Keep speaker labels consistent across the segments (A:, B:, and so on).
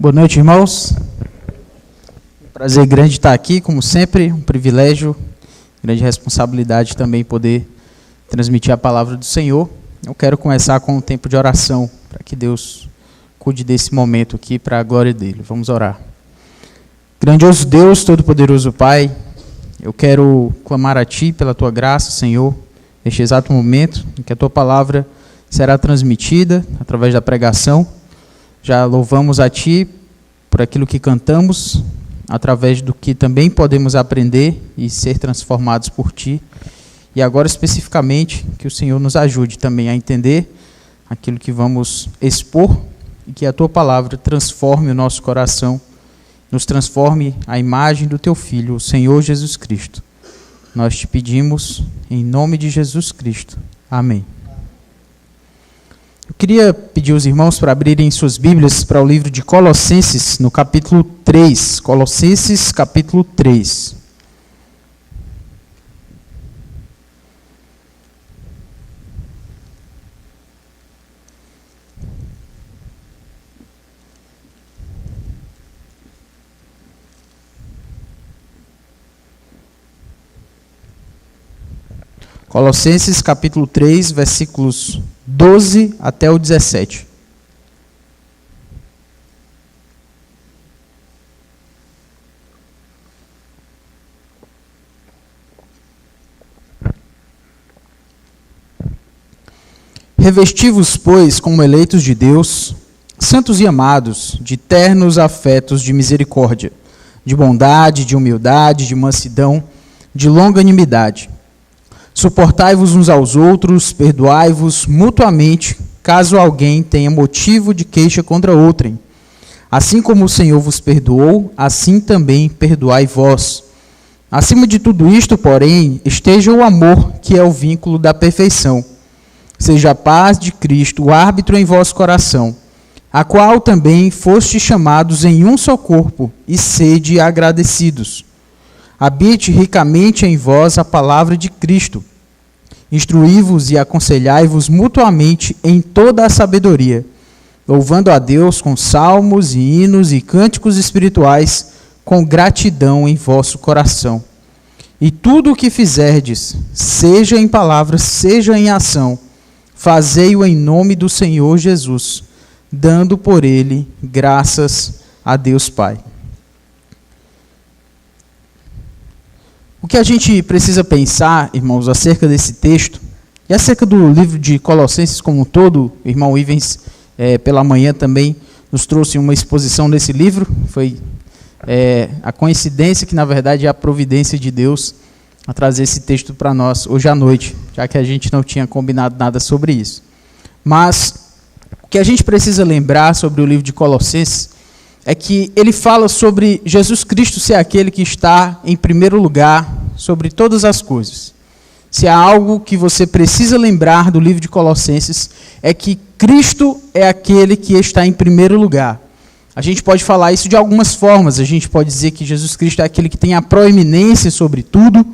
A: Boa noite, irmãos. Prazer grande estar aqui, como sempre, um privilégio, grande responsabilidade também poder transmitir a palavra do Senhor. Eu quero começar com um tempo de oração, para que Deus cuide desse momento aqui, para a glória dele. Vamos orar. Grandioso Deus, todo-poderoso Pai, eu quero clamar a Ti pela Tua graça, Senhor, neste exato momento em que a Tua palavra será transmitida através da pregação. Já louvamos a Ti por aquilo que cantamos, através do que também podemos aprender e ser transformados por Ti. E agora, especificamente, que o Senhor nos ajude também a entender aquilo que vamos expor e que a Tua palavra transforme o nosso coração, nos transforme à imagem do Teu Filho, o Senhor Jesus Cristo. Nós Te pedimos em nome de Jesus Cristo. Amém. Eu queria pedir aos irmãos para abrirem suas Bíblias para o livro de Colossenses, no capítulo 3. Colossenses, capítulo 3. Colossenses, capítulo 3, versículos 12 até o 17. Revesti-vos, pois, como eleitos de Deus, santos e amados, de ternos afetos de misericórdia, de bondade, de humildade, de mansidão, de longanimidade. Suportai-vos uns aos outros, perdoai-vos mutuamente, caso alguém tenha motivo de queixa contra outrem. Assim como o Senhor vos perdoou, assim também perdoai vós. Acima de tudo isto, porém, esteja o amor, que é o vínculo da perfeição. Seja a paz de Cristo o árbitro em vosso coração, a qual também fostes chamados em um só corpo, e sede agradecidos. Habite ricamente em vós a palavra de Cristo. Instruí-vos e aconselhai-vos mutuamente em toda a sabedoria, louvando a Deus com salmos e hinos e cânticos espirituais, com gratidão em vosso coração. E tudo o que fizerdes, seja em palavra, seja em ação, fazei-o em nome do Senhor Jesus, dando por ele graças a Deus Pai. O que a gente precisa pensar, irmãos, acerca desse texto, e acerca do livro de Colossenses como um todo, o irmão Ivens, pela manhã também nos trouxe uma exposição desse livro, foi a coincidência que, na verdade, é a providência de Deus a trazer esse texto para nós hoje à noite, já que a gente não tinha combinado nada sobre isso. Mas o que a gente precisa lembrar sobre o livro de Colossenses é que ele fala sobre Jesus Cristo ser aquele que está em primeiro lugar sobre todas as coisas. Se há algo que você precisa lembrar do livro de Colossenses, é que Cristo é aquele que está em primeiro lugar. A gente pode falar isso de algumas formas. A gente pode dizer que Jesus Cristo é aquele que tem a proeminência sobre tudo,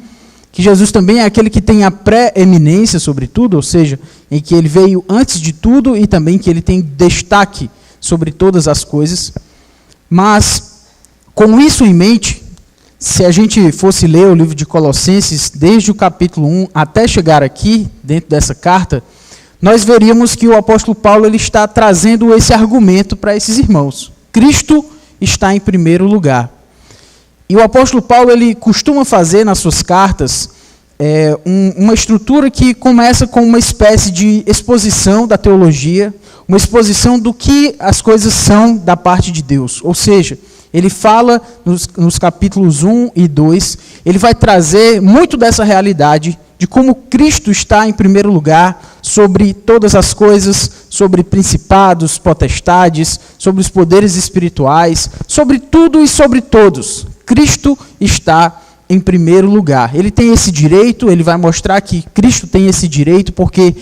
A: que Jesus também é aquele que tem a preeminência sobre tudo, ou seja, em que ele veio antes de tudo e também que ele tem destaque sobre todas as coisas. Mas, com isso em mente, se a gente fosse ler o livro de Colossenses, desde o capítulo 1 até chegar aqui, dentro dessa carta, nós veríamos que o apóstolo Paulo ele está trazendo esse argumento para esses irmãos. Cristo está em primeiro lugar. E o apóstolo Paulo ele costuma fazer nas suas cartas uma estrutura que começa com uma espécie de exposição da teologia, uma exposição do que as coisas são da parte de Deus. Ou seja, ele fala nos capítulos 1 e 2, ele vai trazer muito dessa realidade de como Cristo está em primeiro lugar sobre todas as coisas, sobre principados, potestades, sobre os poderes espirituais, sobre tudo e sobre todos. Cristo está em primeiro lugar. Ele tem esse direito, ele vai mostrar que Cristo tem esse direito, porque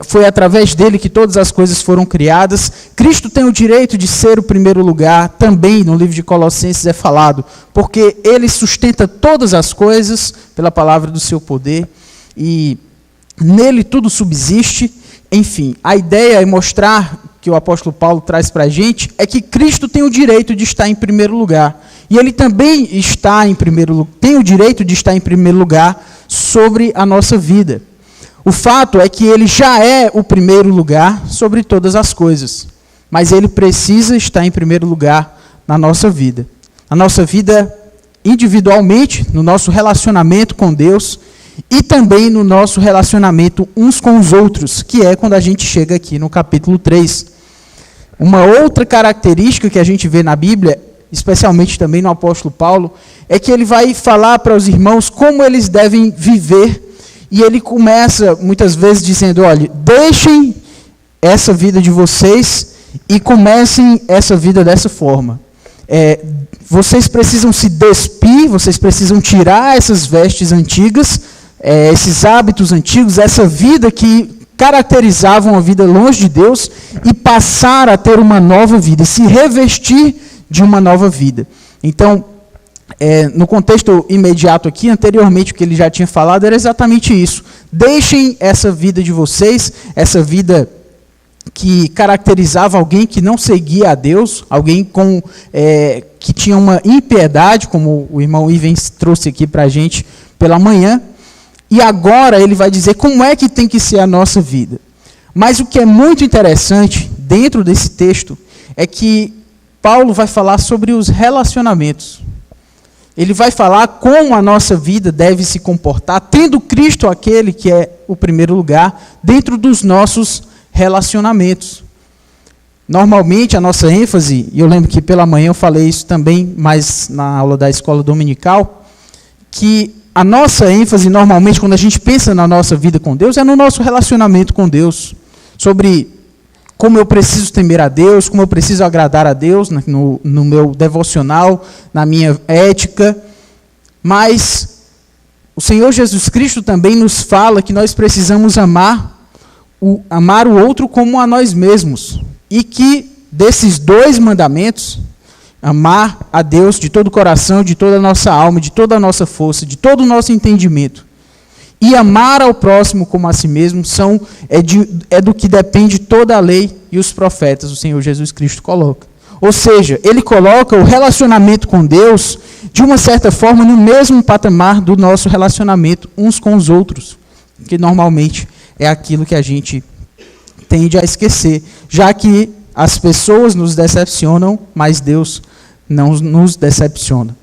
A: foi através dele que todas as coisas foram criadas. Cristo tem o direito de ser o primeiro lugar, também no livro de Colossenses é falado, porque ele sustenta todas as coisas pela palavra do seu poder, e nele tudo subsiste. Enfim, a ideia é mostrar que que o apóstolo Paulo traz para a gente é que Cristo tem o direito de estar em primeiro lugar. E ele também tem o direito de estar em primeiro lugar sobre a nossa vida. O fato é que ele já é o primeiro lugar sobre todas as coisas. Mas ele precisa estar em primeiro lugar na nossa vida. Na nossa vida individualmente, no nosso relacionamento com Deus e também no nosso relacionamento uns com os outros, que é quando a gente chega aqui no capítulo 3. Uma outra característica que a gente vê na Bíblia, especialmente também no apóstolo Paulo, é que ele vai falar para os irmãos como eles devem viver, e ele começa muitas vezes dizendo, olha, deixem essa vida de vocês e comecem essa vida dessa forma. Vocês precisam se despir, vocês precisam tirar essas vestes antigas, esses hábitos antigos, essa vida que caracterizavam a vida longe de Deus e passar a ter uma nova vida, se revestir de uma nova vida. Então, no contexto imediato aqui, anteriormente o que ele já tinha falado era exatamente isso. Deixem essa vida de vocês, essa vida que caracterizava alguém que não seguia a Deus, alguém que tinha uma impiedade, como o irmão Ivens trouxe aqui para a gente pela manhã, e agora ele vai dizer como é que tem que ser a nossa vida. Mas o que é muito interessante dentro desse texto é que Paulo vai falar sobre os relacionamentos. Ele vai falar como a nossa vida deve se comportar, tendo Cristo aquele que é o primeiro lugar, dentro dos nossos relacionamentos. Normalmente a nossa ênfase, e eu lembro que pela manhã eu falei isso também, mas na aula da escola dominical, que a nossa ênfase normalmente quando a gente pensa na nossa vida com Deus é no nosso relacionamento com Deus, sobre como eu preciso temer a Deus, como eu preciso agradar a Deus no meu devocional, na minha ética, mas o Senhor Jesus Cristo também nos fala que nós precisamos amar o outro como a nós mesmos. E que desses dois mandamentos, amar a Deus de todo o coração, de toda a nossa alma, de toda a nossa força, de todo o nosso entendimento, e amar ao próximo como a si mesmo, é do que depende toda a lei e os profetas, o Senhor Jesus Cristo coloca. Ou seja, ele coloca o relacionamento com Deus, de uma certa forma, no mesmo patamar do nosso relacionamento uns com os outros, que normalmente é aquilo que a gente tende a esquecer, já que as pessoas nos decepcionam, mas Deus não nos decepciona.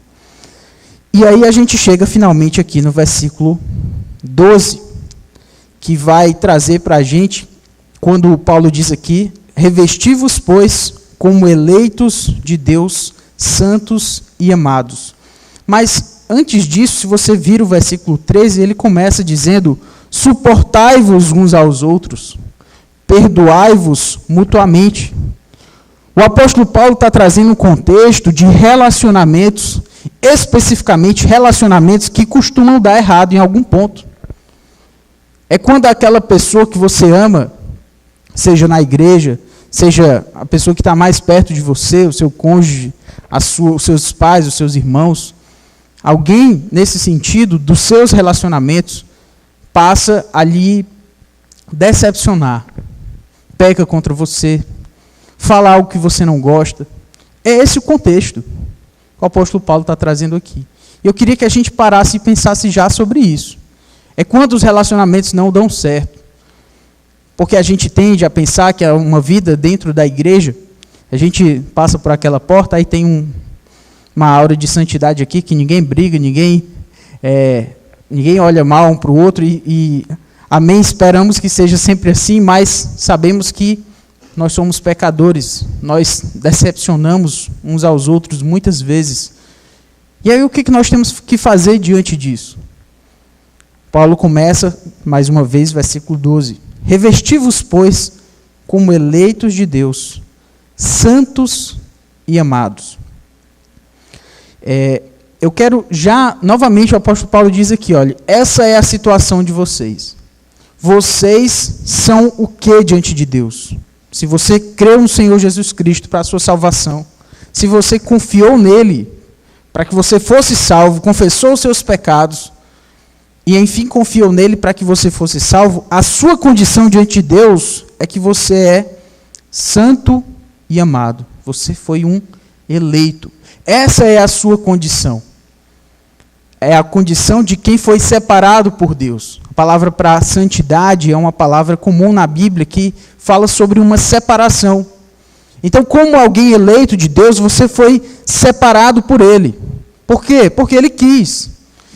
A: E aí a gente chega finalmente aqui no versículo 12, que vai trazer para a gente, quando Paulo diz aqui, revesti-vos, pois, como eleitos de Deus, santos e amados. Mas antes disso, se você vir o versículo 13, ele começa dizendo, suportai-vos uns aos outros, perdoai-vos mutuamente. O apóstolo Paulo está trazendo um contexto de relacionamentos, especificamente relacionamentos que costumam dar errado em algum ponto. É quando aquela pessoa que você ama, seja na igreja, seja a pessoa que está mais perto de você, o seu cônjuge, os seus pais, os seus irmãos, alguém nesse sentido dos seus relacionamentos passa a lhe decepcionar, peca contra você, fala algo que você não gosta. É esse o contexto que o apóstolo Paulo está trazendo aqui. E eu queria que a gente parasse e pensasse já sobre isso. É quando os relacionamentos não dão certo. Porque a gente tende a pensar que é uma vida dentro da igreja, a gente passa por aquela porta, aí tem uma aura de santidade aqui, que ninguém briga, ninguém olha mal um para o outro, e amém, esperamos que seja sempre assim, mas sabemos que nós somos pecadores, nós decepcionamos uns aos outros muitas vezes. E aí o que nós temos que fazer diante disso? Paulo começa, mais uma vez, versículo 12. Revesti-vos, pois, como eleitos de Deus, santos e amados. Eu quero já, novamente, o apóstolo Paulo diz aqui, olha, essa é a situação de vocês. Vocês são o que diante de Deus? Se você creu no Senhor Jesus Cristo para a sua salvação, se você confiou nele para que você fosse salvo, confessou os seus pecados, e enfim confiou nele para que você fosse salvo, a sua condição diante de Deus é que você é santo e amado. Você foi um eleito. Essa é a sua condição. É a condição de quem foi separado por Deus. A palavra para santidade é uma palavra comum na Bíblia que fala sobre uma separação. Então, como alguém eleito de Deus, você foi separado por Ele. Por quê? Porque Ele quis.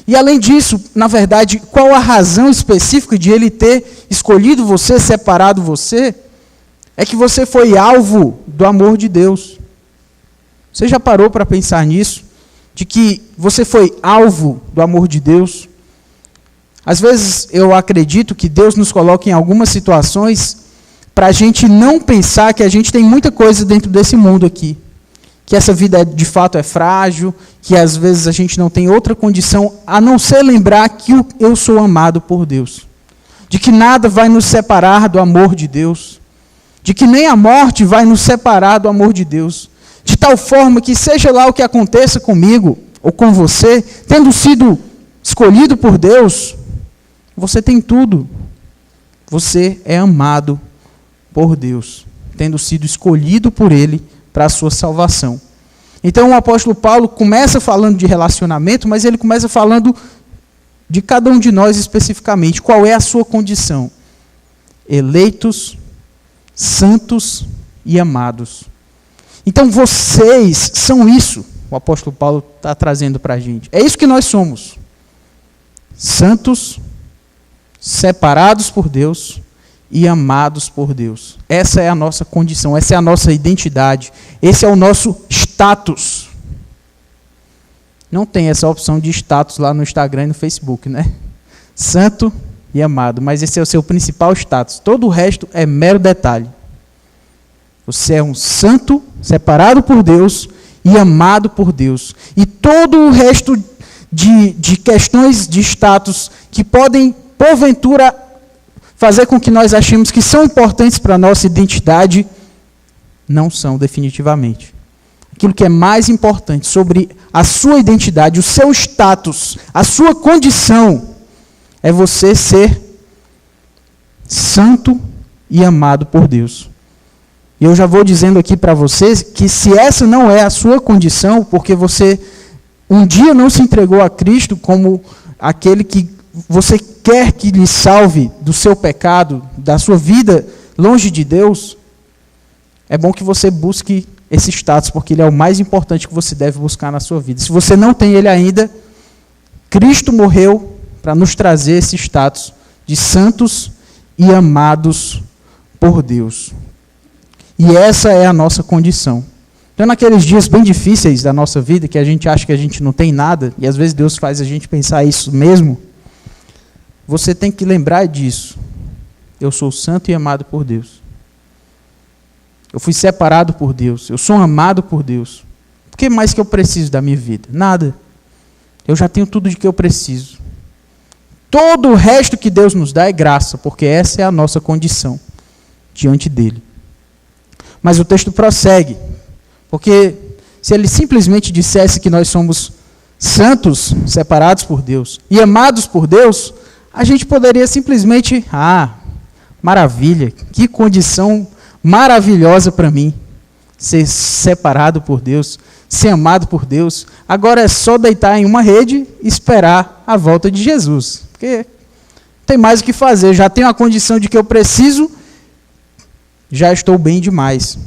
A: E além disso, na verdade, qual a razão específica de Ele ter escolhido você, separado você? É que você foi alvo do amor de Deus. Você já parou para pensar nisso? De que você foi alvo do amor de Deus? Às vezes eu acredito que Deus nos coloca em algumas situações para a gente não pensar que a gente tem muita coisa dentro desse mundo aqui. Que essa vida de fato é frágil, que às vezes a gente não tem outra condição a não ser lembrar que eu sou amado por Deus. De que nada vai nos separar do amor de Deus. De que nem a morte vai nos separar do amor de Deus. De tal forma que seja lá o que aconteça comigo ou com você, tendo sido escolhido por Deus, você tem tudo. Você é amado por Deus, tendo sido escolhido por Ele para a sua salvação. Então o apóstolo Paulo começa falando de relacionamento, mas ele começa falando de cada um de nós especificamente. Qual é a sua condição? Eleitos, santos e amados. Então vocês são isso, o apóstolo Paulo está trazendo para a gente. É isso que nós somos. Santos, separados por Deus e amados por Deus. Essa é a nossa condição, essa é a nossa identidade, esse é o nosso status. Não tem essa opção de status lá no Instagram e no Facebook, né? Santo e amado, mas esse é o seu principal status. Todo o resto é mero detalhe. Você é um santo, separado por Deus e amado por Deus. E todo o resto de questões de status que podem, porventura, fazer com que nós achemos que são importantes para a nossa identidade, não são definitivamente. Aquilo que é mais importante sobre a sua identidade, o seu status, a sua condição, é você ser santo e amado por Deus. E eu já vou dizendo aqui para vocês que se essa não é a sua condição, porque você um dia não se entregou a Cristo como aquele que você quer que lhe salve do seu pecado, da sua vida longe de Deus, é bom que você busque esse status, porque ele é o mais importante que você deve buscar na sua vida. Se você não tem ele ainda, Cristo morreu para nos trazer esse status de santos e amados por Deus. E essa é a nossa condição. Então, naqueles dias bem difíceis da nossa vida, que a gente acha que a gente não tem nada, e às vezes Deus faz a gente pensar isso mesmo, você tem que lembrar disso. Eu sou santo e amado por Deus. Eu fui separado por Deus. Eu sou amado por Deus. O que mais que eu preciso da minha vida? Nada. Eu já tenho tudo de que eu preciso. Todo o resto que Deus nos dá é graça, porque essa é a nossa condição diante dele. Mas o texto prossegue, porque se ele simplesmente dissesse que nós somos santos, separados por Deus e amados por Deus, a gente poderia simplesmente, maravilha, que condição maravilhosa para mim, ser separado por Deus, ser amado por Deus. Agora é só deitar em uma rede e esperar a volta de Jesus, porque não tem mais o que fazer, já tenho a condição de que eu preciso, já estou bem demais.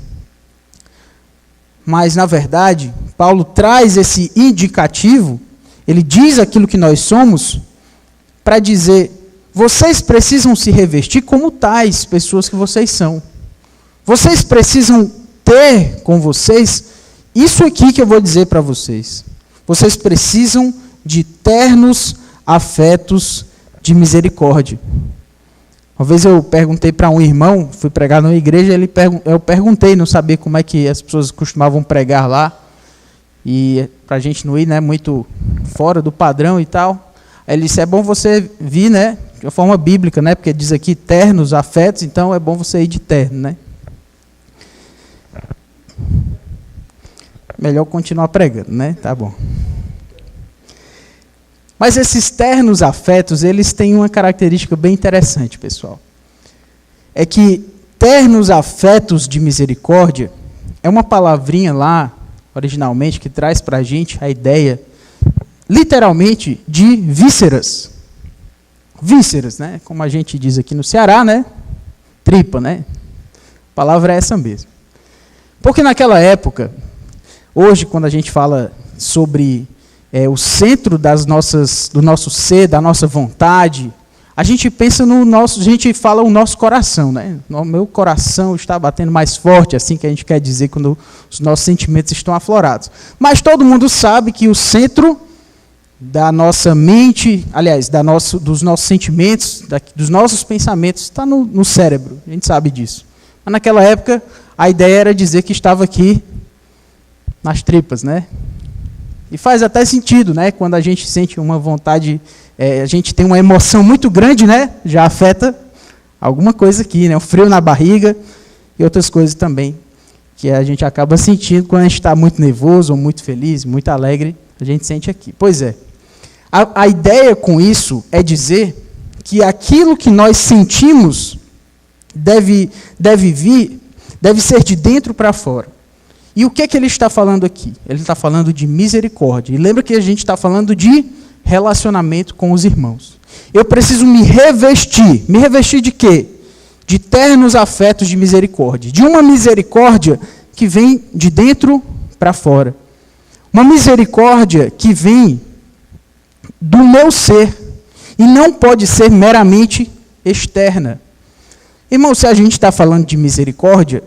A: Mas, na verdade, Paulo traz esse indicativo, ele diz aquilo que nós somos, para dizer, vocês precisam se revestir como tais pessoas que vocês são. Vocês precisam ter com vocês isso aqui que eu vou dizer para vocês. Vocês precisam de ternos afetos de misericórdia. Uma vez eu perguntei para um irmão, fui pregar numa igreja, eu perguntei, não sabia como é que as pessoas costumavam pregar lá, e para a gente não ir, né, muito fora do padrão e tal. Aí ele disse, é bom você vir, né, de uma forma bíblica, né, porque diz aqui ternos, afetos, então é bom você ir de terno, né. Melhor continuar pregando, né, tá bom. Mas esses ternos afetos, eles têm uma característica bem interessante, pessoal. É que ternos afetos de misericórdia é uma palavrinha lá, originalmente, que traz para a gente a ideia, literalmente, de vísceras. Vísceras, né? Como a gente diz aqui no Ceará, né? Tripa, né? A palavra é essa mesmo. Porque naquela época, hoje, quando a gente fala sobre o centro do nosso ser, da nossa vontade, a gente pensa a gente fala o nosso coração, né? O meu coração está batendo mais forte, assim que a gente quer dizer quando os nossos sentimentos estão aflorados. Mas todo mundo sabe que o centro da nossa mente, aliás, dos nossos sentimentos, dos nossos pensamentos, está no cérebro, a gente sabe disso. Mas naquela época, a ideia era dizer que estava aqui nas tripas, né? E faz até sentido, né? Quando a gente sente uma vontade, a gente tem uma emoção muito grande, né? Já afeta alguma coisa aqui, né? O frio na barriga e outras coisas também, que a gente acaba sentindo quando a gente está muito nervoso, ou muito feliz, muito alegre, a gente sente aqui. Pois é. A ideia com isso é dizer que aquilo que nós sentimos deve ser de dentro para fora. E o que é que ele está falando aqui? Ele está falando de misericórdia. E lembra que a gente está falando de relacionamento com os irmãos. Eu preciso me revestir. Me revestir de quê? De ternos afetos de misericórdia. De uma misericórdia que vem de dentro para fora. Uma misericórdia que vem do meu ser e não pode ser meramente externa. Irmão, se a gente está falando de misericórdia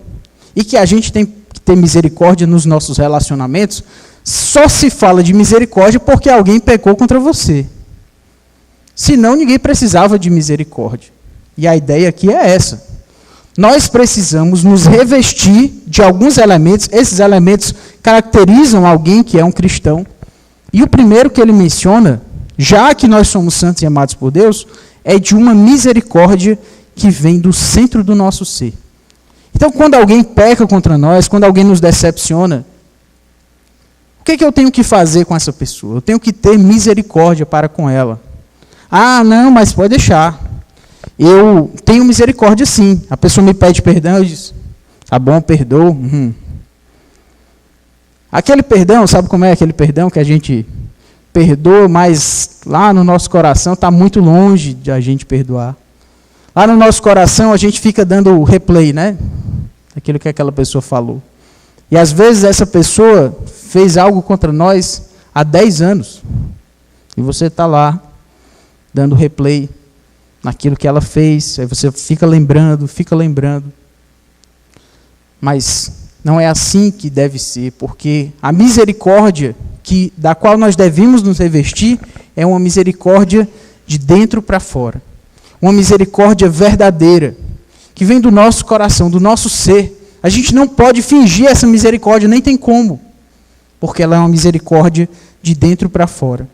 A: e que a gente tem que ter misericórdia nos nossos relacionamentos, só se fala de misericórdia porque alguém pecou contra você. Senão ninguém precisava de misericórdia. E a ideia aqui é essa. Nós precisamos nos revestir de alguns elementos, esses elementos caracterizam alguém que é um cristão. E o primeiro que ele menciona, já que nós somos santos e amados por Deus, é de uma misericórdia que vem do centro do nosso ser. Então, quando alguém peca contra nós, quando alguém nos decepciona, o que eu tenho que fazer com essa pessoa? Eu tenho que ter misericórdia para com ela. Ah, não, mas pode deixar. Eu tenho misericórdia sim. A pessoa me pede perdão, eu digo, tá bom, perdoo. Aquele perdão, sabe como é aquele perdão que a gente perdoa, mas lá no nosso coração está muito longe de a gente perdoar. Lá no nosso coração a gente fica dando o replay, né? Aquilo que aquela pessoa falou. E às vezes essa pessoa fez algo contra nós há 10 anos. E você está lá, dando replay naquilo que ela fez. Aí você fica lembrando. Mas não é assim que deve ser, porque a misericórdia da qual nós devemos nos revestir é uma misericórdia de dentro para fora. Uma misericórdia verdadeira, que vem do nosso coração, do nosso ser. A gente não pode fingir essa misericórdia, nem tem como, porque ela é uma misericórdia de dentro para fora.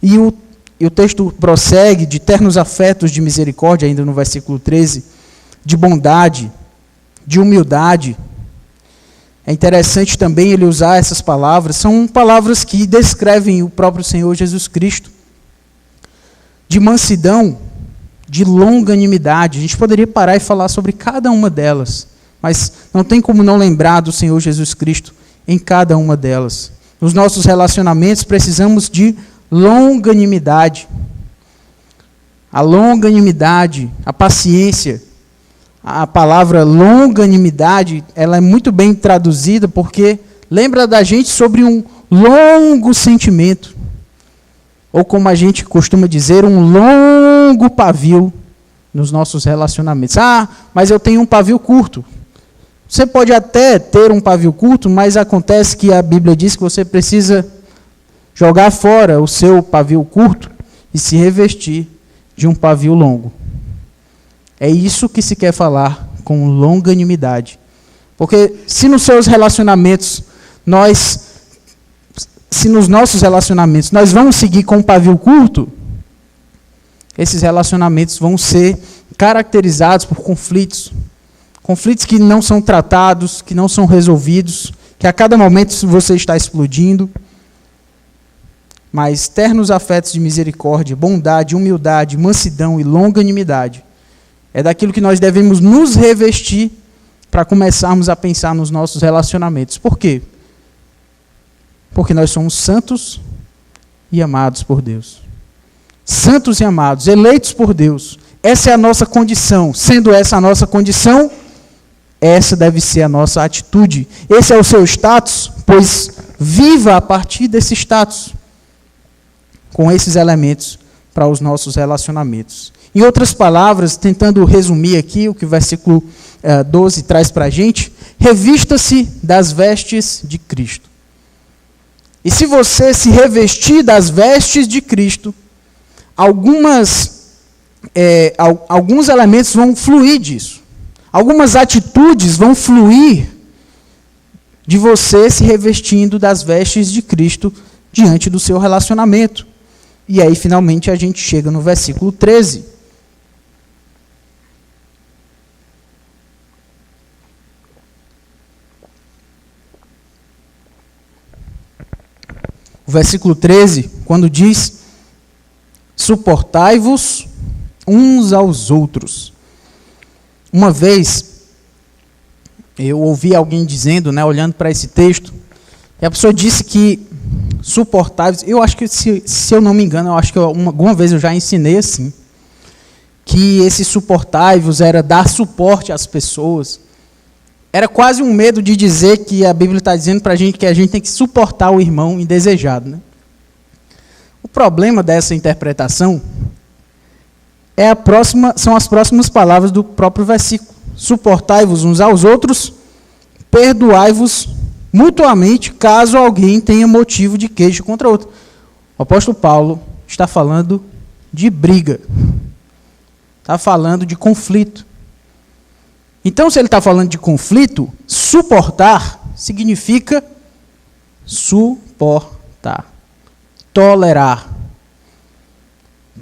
A: E o texto prossegue, de ternos afetos de misericórdia, ainda no versículo 13, de bondade, de humildade. É interessante também ele usar essas palavras, são palavras que descrevem o próprio Senhor Jesus Cristo. De mansidão, de longanimidade. A gente poderia parar e falar sobre cada uma delas, mas não tem como não lembrar do Senhor Jesus Cristo em cada uma delas. Nos nossos relacionamentos precisamos de longanimidade. A longanimidade, a paciência. A palavra longanimidade, ela é muito bem traduzida porque lembra da gente sobre um longo sentimento. Ou como a gente costuma dizer, um longo pavio nos nossos relacionamentos. Ah, mas eu tenho um pavio curto. Você pode até ter um pavio curto, mas acontece que a Bíblia diz que você precisa jogar fora o seu pavio curto e se revestir de um pavio longo. É isso que se quer falar com longanimidade. Porque se nos seus relacionamentos, se nos nossos relacionamentos nós vamos seguir com um pavio curto, esses relacionamentos vão ser caracterizados por conflitos. Conflitos que não são tratados, que não são resolvidos, que a cada momento você está explodindo. Mas ternos afetos de misericórdia, bondade, humildade, mansidão e longanimidade É daquilo que nós devemos nos revestir para começarmos a pensar nos nossos relacionamentos. Por quê? Porque nós somos santos e amados por Deus. Santos e amados, eleitos por Deus. Essa é a nossa condição. Sendo essa a nossa condição, essa deve ser a nossa atitude. Esse é o seu status, pois viva a partir desse status, com esses elementos para os nossos relacionamentos. Em outras palavras, tentando resumir aqui o que o versículo 12 traz para a gente, revista-se das vestes de Cristo. E se você se revestir das vestes de Cristo, alguns elementos vão fluir disso. Algumas atitudes vão fluir de você se revestindo das vestes de Cristo diante do seu relacionamento. E aí, finalmente, a gente chega no versículo 13. O versículo 13, quando diz: suportai-vos uns aos outros. Uma vez, eu ouvi alguém dizendo, olhando para esse texto, e a pessoa disse que suportai-vos, eu acho que, se eu não me engano, eu acho que alguma vez eu já ensinei assim, que esse suportai-vos era dar suporte às pessoas. Era quase um medo de dizer que a Bíblia está dizendo para a gente que a gente tem que suportar o irmão indesejado. O problema dessa interpretação são as próximas palavras do próprio versículo. Suportai-vos uns aos outros, perdoai-vos mutuamente, caso alguém tenha motivo de queixa contra outro. O apóstolo Paulo está falando de briga. Está falando de conflito. Então, se ele está falando de conflito, suportar significa suportar, tolerar.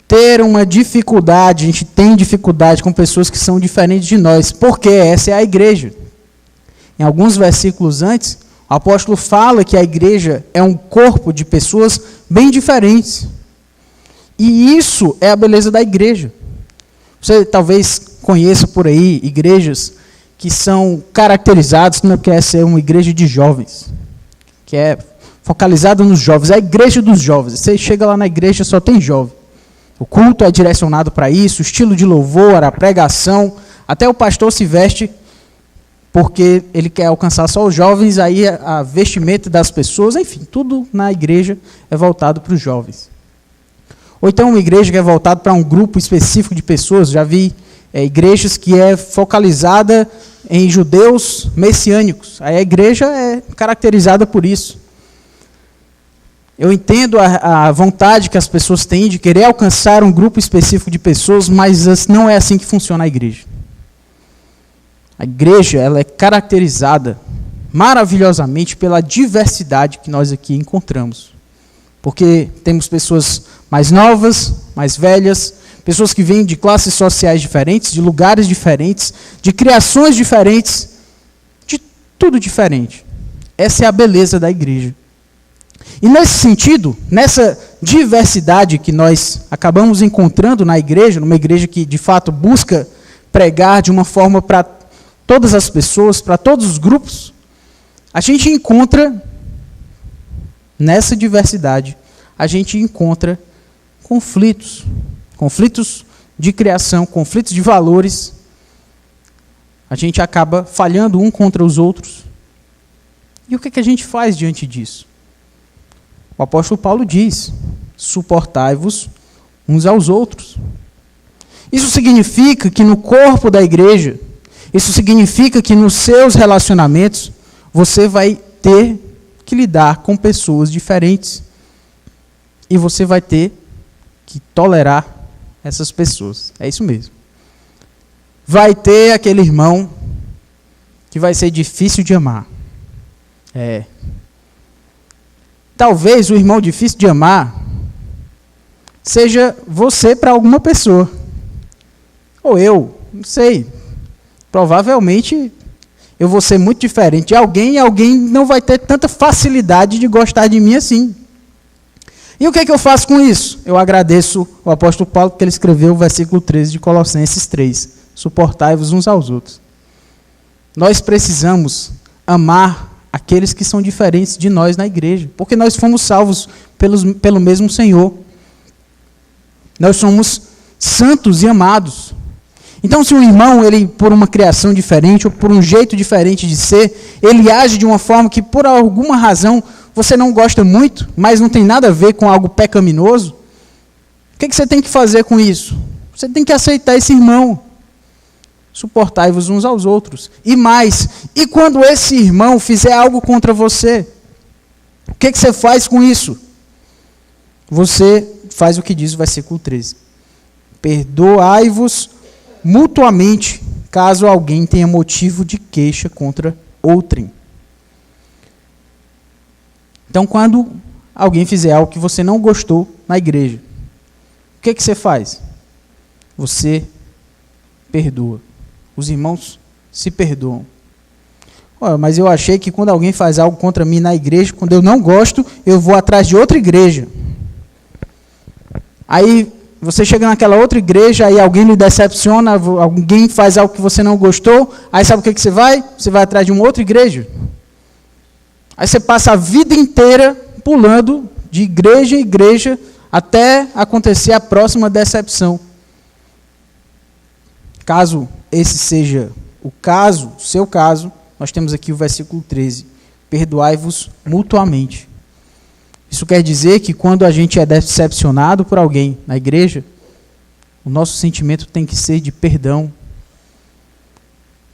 A: Ter uma dificuldade, a gente tem dificuldade com pessoas que são diferentes de nós, porque essa é a igreja. Em alguns versículos antes, o apóstolo fala que a igreja é um corpo de pessoas bem diferentes. E isso é a beleza da igreja. Você talvez conheça por aí igrejas que são caracterizadas, não quer ser uma igreja de jovens, que é focalizada nos jovens, é a igreja dos jovens. Você chega lá na igreja, só tem jovem. O culto é direcionado para isso, o estilo de louvor, a pregação, até o pastor se veste porque ele quer alcançar só os jovens, aí a vestimenta das pessoas, enfim, tudo na igreja é voltado para os jovens. Ou então uma igreja que é voltada para um grupo específico de pessoas, já vi igrejas que é focalizada em judeus messiânicos. Aí a igreja é caracterizada por isso. Eu entendo a vontade que as pessoas têm de querer alcançar um grupo específico de pessoas, mas não é assim que funciona a igreja. A igreja ela é caracterizada maravilhosamente pela diversidade que nós aqui encontramos. Porque temos pessoas mais novas, mais velhas, pessoas que vêm de classes sociais diferentes, de lugares diferentes, de criações diferentes, de tudo diferente. Essa é a beleza da igreja. E nesse sentido, nessa diversidade que nós acabamos encontrando na igreja, numa igreja que de fato busca pregar de uma forma para todas as pessoas, para todos os grupos, a gente encontra, nessa diversidade, a gente encontra conflitos de criação, conflitos de valores. A gente acaba falhando um contra os outros. E o que a gente faz diante disso? O apóstolo Paulo diz: suportai-vos uns aos outros. Isso significa que no corpo da igreja, isso significa que nos seus relacionamentos, você vai ter que lidar com pessoas diferentes. E você vai ter que tolerar essas pessoas. É isso mesmo. Vai ter aquele irmão que vai ser difícil de amar. Talvez o irmão difícil de amar seja você para alguma pessoa. Ou eu, não sei. Provavelmente eu vou ser muito diferente de alguém e alguém não vai ter tanta facilidade de gostar de mim assim. E o que eu faço com isso? Eu agradeço o apóstolo Paulo porque ele escreveu o versículo 13 de Colossenses 3. suportai-vos uns aos outros. Nós precisamos amar aqueles que são diferentes de nós na igreja, porque nós fomos salvos pelo mesmo Senhor. Nós somos santos e amados. Então, se um irmão, ele, por uma criação diferente, ou por um jeito diferente de ser, ele age de uma forma que, por alguma razão, você não gosta muito, mas não tem nada a ver com algo pecaminoso, o que você tem que fazer com isso? Você tem que aceitar esse irmão. Suportai-vos uns aos outros. E mais, e quando esse irmão fizer algo contra você, o que você faz com isso? Você faz o que diz o versículo 13. Perdoai-vos mutuamente, caso alguém tenha motivo de queixa contra outrem. Então, quando alguém fizer algo que você não gostou na igreja, o que você faz? Você perdoa. Os irmãos se perdoam. Mas eu achei que quando alguém faz algo contra mim na igreja, quando eu não gosto, eu vou atrás de outra igreja. Aí você chega naquela outra igreja, aí alguém lhe decepciona, alguém faz algo que você não gostou, aí sabe o que você vai? Você vai atrás de uma outra igreja. Aí você passa a vida inteira pulando de igreja em igreja até acontecer a próxima decepção. Caso esse seja o caso, o seu caso, nós temos aqui o versículo 13. Perdoai-vos mutuamente. Isso quer dizer que quando a gente é decepcionado por alguém na igreja, o nosso sentimento tem que ser de perdão.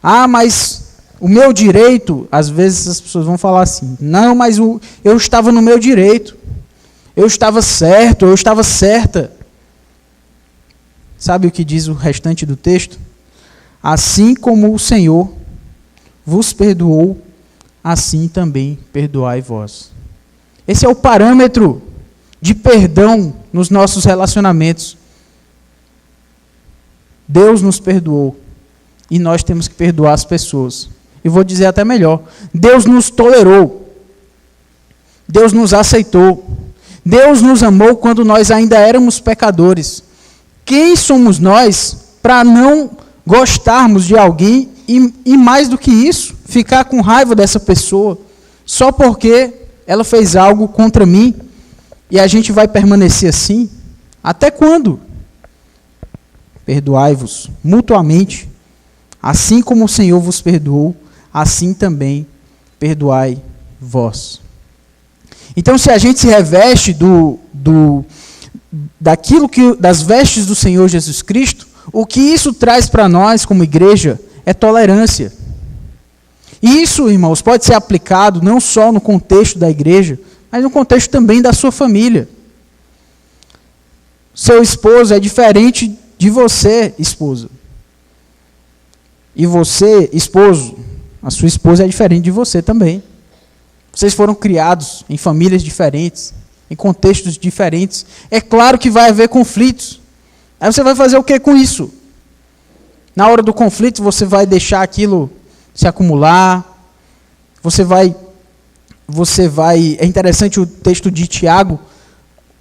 A: Mas o meu direito, às vezes as pessoas vão falar assim, não, mas eu estava no meu direito, eu estava certo, eu estava certa. Sabe o que diz o restante do texto? Assim como o Senhor vos perdoou, assim também perdoai vós. Esse é o parâmetro de perdão nos nossos relacionamentos. Deus nos perdoou e nós temos que perdoar as pessoas. E vou dizer até melhor, Deus nos tolerou. Deus nos aceitou. Deus nos amou quando nós ainda éramos pecadores. Quem somos nós para não gostarmos de alguém e mais do que isso, ficar com raiva dessa pessoa só porque ela fez algo contra mim e a gente vai permanecer assim? Até quando? Perdoai-vos mutuamente, assim como o Senhor vos perdoou, assim também perdoai vós. Então, se a gente se reveste das vestes do Senhor Jesus Cristo, o que isso traz para nós como igreja é tolerância. E isso, irmãos, pode ser aplicado não só no contexto da igreja, mas no contexto também da sua família. Seu esposo é diferente de você, esposa. E você, esposo, a sua esposa é diferente de você também. Vocês foram criados em famílias diferentes, em contextos diferentes. É claro que vai haver conflitos. Aí você vai fazer o que com isso? Na hora do conflito, você vai deixar aquilo se acumular. Você vai... É interessante o texto de Tiago.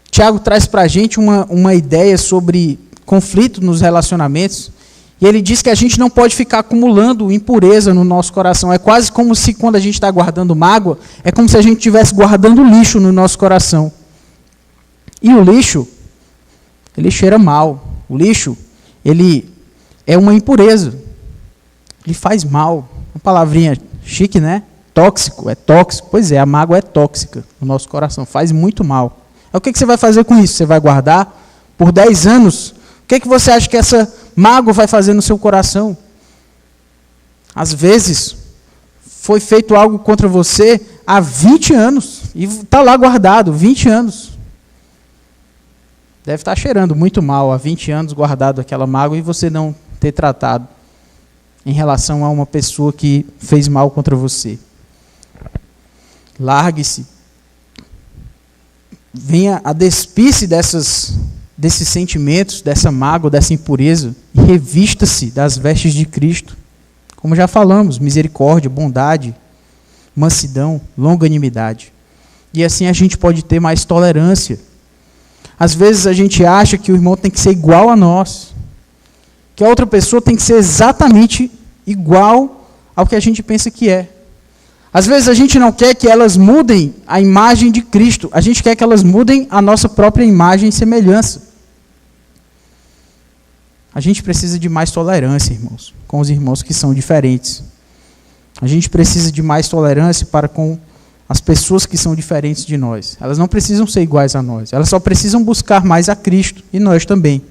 A: Tiago traz para a gente uma ideia sobre conflito nos relacionamentos. E ele diz que a gente não pode ficar acumulando impureza no nosso coração. É quase como se, quando a gente está guardando mágoa, é como se a gente estivesse guardando lixo no nosso coração. E o lixo, ele cheira mal. O lixo, ele é uma impureza. Ele faz mal. Uma palavrinha chique, né? Tóxico, é tóxico. Pois é, a mágoa é tóxica no nosso coração, faz muito mal. O que você vai fazer com isso? Você vai guardar por 10 anos? O que você acha que essa mágoa vai fazer no seu coração? Às vezes, foi feito algo contra você há 20 anos, e está lá guardado, 20 anos. Deve estar cheirando muito mal há 20 anos guardado aquela mágoa e você não ter tratado em relação a uma pessoa que fez mal contra você. Largue-se. Venha a despir-se desses sentimentos, dessa mágoa, dessa impureza, e revista-se das vestes de Cristo. Como já falamos, misericórdia, bondade, mansidão, longanimidade. E assim a gente pode ter mais tolerância. Às vezes a gente acha que o irmão tem que ser igual a nós. que a outra pessoa tem que ser exatamente igual ao que a gente pensa que é. Às vezes a gente não quer que elas mudem a imagem de Cristo, a gente quer que elas mudem a nossa própria imagem e semelhança. A gente precisa de mais tolerância, irmãos, com os irmãos que são diferentes. A gente precisa de mais tolerância para com as pessoas que são diferentes de nós. Elas não precisam ser iguais a nós, elas só precisam buscar mais a Cristo, e nós também.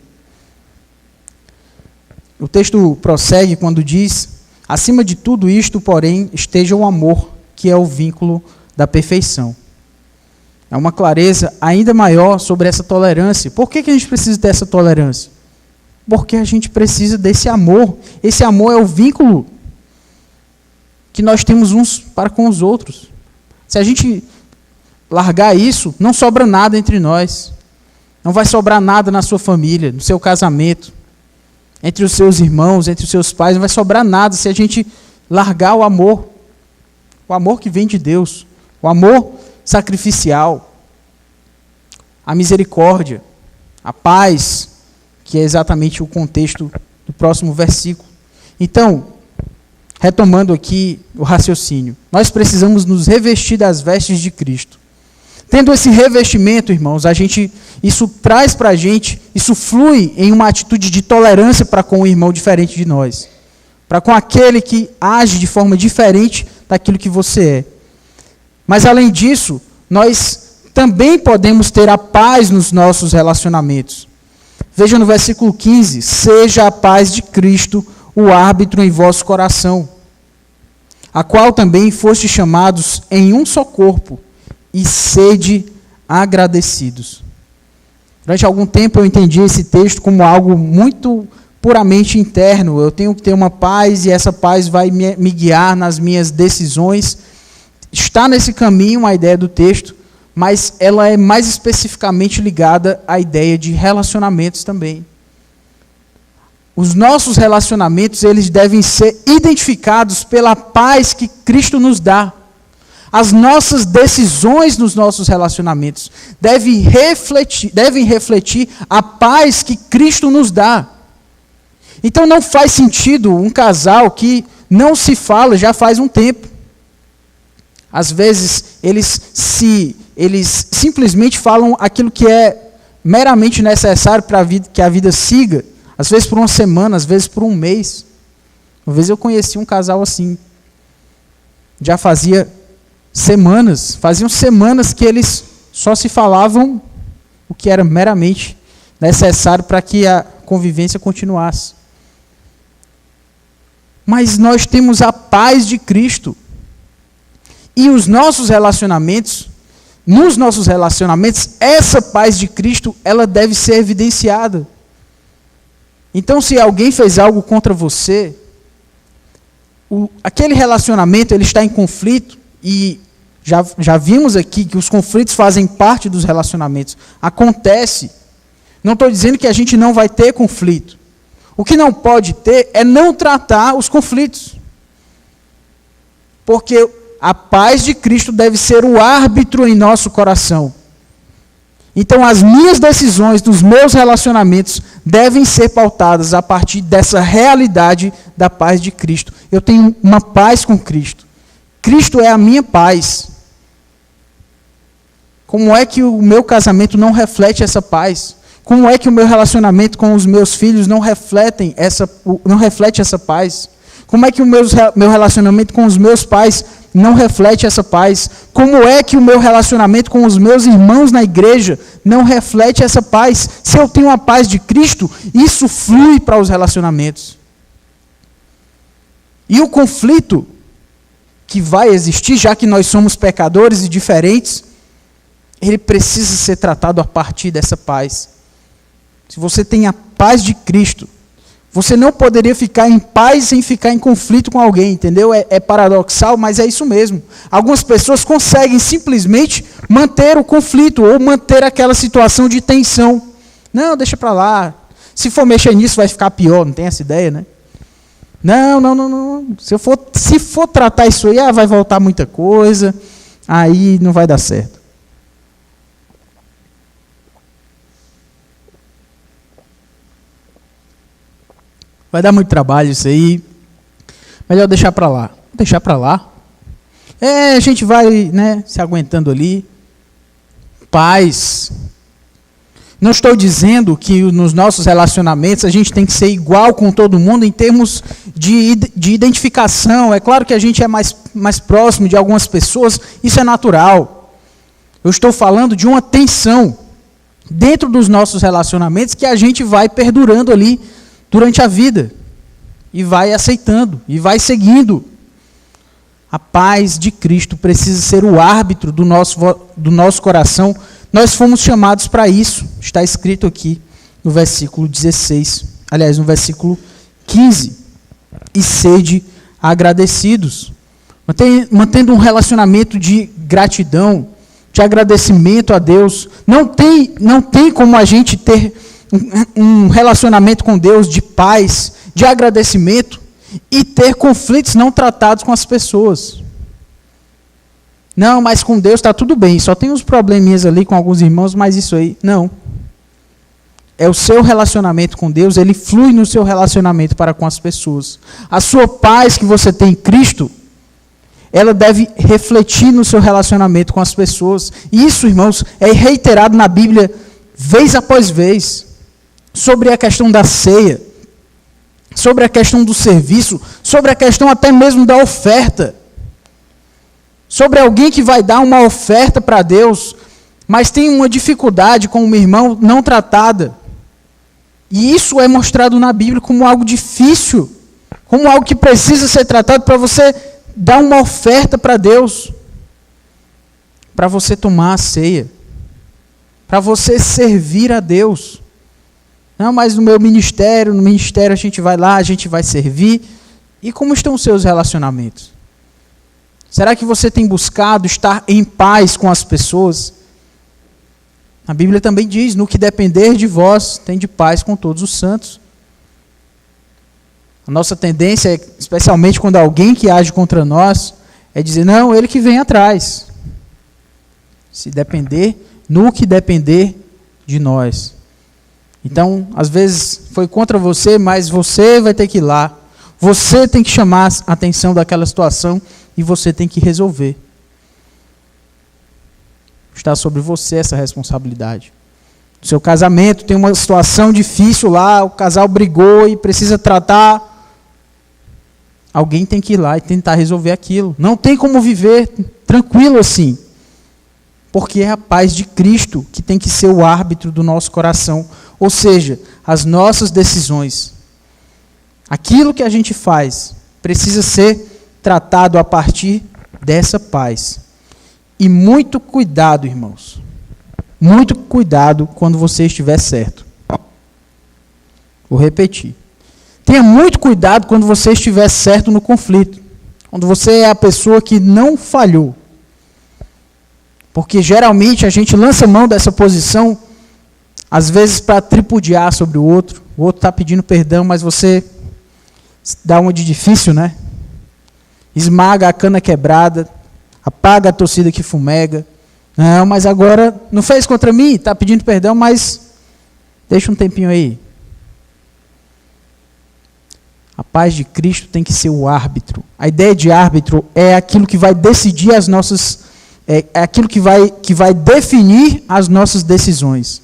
A: O texto prossegue quando diz: acima de tudo isto, porém, esteja o amor, que é o vínculo da perfeição. É uma clareza ainda maior sobre essa tolerância. Por que a gente precisa dessa tolerância? Porque a gente precisa desse amor. Esse amor é o vínculo que nós temos uns para com os outros. Se a gente largar isso, não sobra nada entre nós. Não vai sobrar nada na sua família, no seu casamento, entre os seus irmãos, entre os seus pais. Não vai sobrar nada se a gente largar o amor que vem de Deus, o amor sacrificial, a misericórdia, a paz, que é exatamente o contexto do próximo versículo. Então, retomando aqui o raciocínio, nós precisamos nos revestir das vestes de Cristo. Tendo esse revestimento, irmãos, isso traz para a gente, isso flui em uma atitude de tolerância para com o irmão diferente de nós, para com aquele que age de forma diferente daquilo que você é. Mas além disso, nós também podemos ter a paz nos nossos relacionamentos. Veja no versículo 15: seja a paz de Cristo o árbitro em vosso coração, a qual também foste chamados em um só corpo, e sede agradecidos. Durante algum tempo eu entendi esse texto como algo muito puramente interno. Eu tenho que ter uma paz e essa paz vai me guiar nas minhas decisões. Está nesse caminho a ideia do texto, mas ela é mais especificamente ligada à ideia de relacionamentos também. Os nossos relacionamentos, eles devem ser identificados pela paz que Cristo nos dá. As nossas decisões nos nossos relacionamentos devem refletir a paz que Cristo nos dá. Então não faz sentido um casal que não se fala já faz um tempo. Às vezes eles simplesmente falam aquilo que é meramente necessário para que a vida siga. Às vezes por uma semana, às vezes por um mês. Uma vez eu conheci um casal assim. Já faziam semanas que eles só se falavam o que era meramente necessário para que a convivência continuasse. Mas nós temos a paz de Cristo. E nos nossos relacionamentos, essa paz de Cristo, ela deve ser evidenciada. Então, se alguém fez algo contra você, aquele relacionamento ele está em conflito, e já vimos aqui que os conflitos fazem parte dos relacionamentos. Acontece. Não estou dizendo que a gente não vai ter conflito. O que não pode ter é não tratar os conflitos. Porque a paz de Cristo deve ser o árbitro em nosso coração. Então, as minhas decisões dos meus relacionamentos devem ser pautadas a partir dessa realidade da paz de Cristo. Eu tenho uma paz com Cristo. Cristo é a minha paz. Como é que o meu casamento não reflete essa paz? Como é que o meu relacionamento com os meus filhos não reflete essa paz? Como é que o meu relacionamento com os meus pais não reflete essa paz? Como é que o meu relacionamento com os meus irmãos na igreja não reflete essa paz? Se eu tenho a paz de Cristo, isso flui para os relacionamentos. E o conflito que vai existir, já que nós somos pecadores e diferentes, ele precisa ser tratado a partir dessa paz. Se você tem a paz de Cristo, você não poderia ficar em paz sem ficar em conflito com alguém, entendeu? É paradoxal, mas é isso mesmo. Algumas pessoas conseguem simplesmente manter o conflito ou manter aquela situação de tensão. Não, deixa para lá. Se for mexer nisso vai ficar pior, não tem essa ideia, né? Não. Se for tratar isso aí, vai voltar muita coisa, aí não vai dar certo. vai dar muito trabalho isso aí. Melhor deixar para lá. Deixar para lá. A gente vai, se aguentando ali. Paz. Não estou dizendo que nos nossos relacionamentos a gente tem que ser igual com todo mundo em termos de identificação. É claro que a gente é mais próximo de algumas pessoas, isso é natural. Eu estou falando de uma tensão dentro dos nossos relacionamentos que a gente vai perdurando ali durante a vida. E vai aceitando, e vai seguindo. A paz de Cristo precisa ser o árbitro do nosso coração. Nós fomos chamados para isso. Está escrito aqui no versículo 16. Aliás, no versículo 15. E sede agradecidos. Mantendo um relacionamento de gratidão, de agradecimento a Deus. Não tem como a gente ter um relacionamento com Deus de paz, de agradecimento, e ter conflitos não tratados com as pessoas. Não, mas com Deus está tudo bem, só tem uns probleminhas ali com alguns irmãos, mas isso aí, não. É o seu relacionamento com Deus, ele flui no seu relacionamento para com as pessoas. A sua paz que você tem em Cristo, ela deve refletir no seu relacionamento com as pessoas. E isso, irmãos, é reiterado na Bíblia vez após vez. Sobre a questão da ceia, sobre a questão do serviço, sobre a questão até mesmo da oferta. Sobre alguém que vai dar uma oferta para Deus, mas tem uma dificuldade com um irmão não tratada. E isso é mostrado na Bíblia como algo difícil, como algo que precisa ser tratado para você dar uma oferta para Deus, para você tomar a ceia, para você servir a Deus. Não, mas no ministério a gente vai lá, a gente vai servir. E como estão os seus relacionamentos? Será que você tem buscado estar em paz com as pessoas? A Bíblia também diz, no que depender de vós, tende paz com todos os santos. A nossa tendência, especialmente quando alguém que age contra nós, é dizer, não, ele que vem atrás. Se depender, no que depender de nós. Então, às vezes foi contra você, mas você vai ter que ir lá. Você tem que chamar a atenção daquela situação e você tem que resolver. Está sobre você essa responsabilidade. No seu casamento tem uma situação difícil lá, o casal brigou e precisa tratar. Alguém tem que ir lá e tentar resolver aquilo. Não tem como viver tranquilo assim. Porque é a paz de Cristo que tem que ser o árbitro do nosso coração. Ou seja, as nossas decisões. Aquilo que a gente faz precisa ser tratado a partir dessa paz. E muito cuidado, irmãos. Muito cuidado quando você estiver certo. Vou repetir. Tenha muito cuidado quando você estiver certo no conflito. Quando você é a pessoa que não falhou. Porque geralmente a gente lança mão dessa posição, às vezes para tripudiar sobre o outro está pedindo perdão, mas você dá uma de difícil, né? Esmaga a cana quebrada, apaga a torcida que fumega. Não, mas agora não fez contra mim, está pedindo perdão, mas deixa um tempinho aí. A paz de Cristo tem que ser o árbitro. A ideia de árbitro é aquilo que vai decidir as nossas... É aquilo que vai definir as nossas decisões.